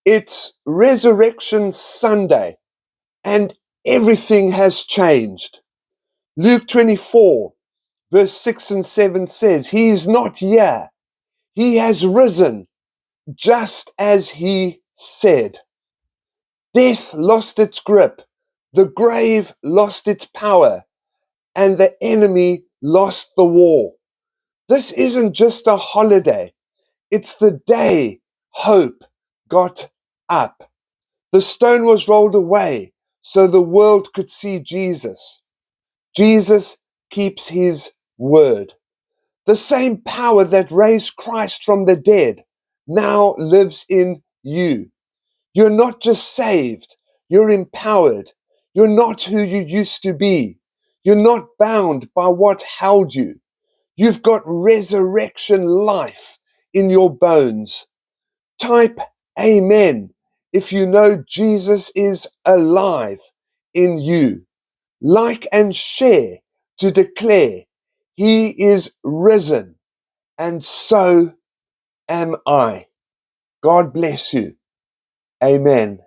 It's Resurrection Sunday, and everything has changed. Luke 24, verse 6 and 7 says, He is not here. He has risen, just as He said. Death lost its grip, the grave lost its power, and the enemy lost the war. This isn't just a holiday. It's the day hope got up. The stone was rolled away so the world could see Jesus. Jesus keeps His word. The same power that raised Christ from the dead now lives in you. You're not just saved, you're empowered. You're not who you used to be. You're not bound by what held you. You've got resurrection life in your bones. Type Amen if you know Jesus is alive in you. Like and share to declare He is risen, and so am I. God bless you. Amen.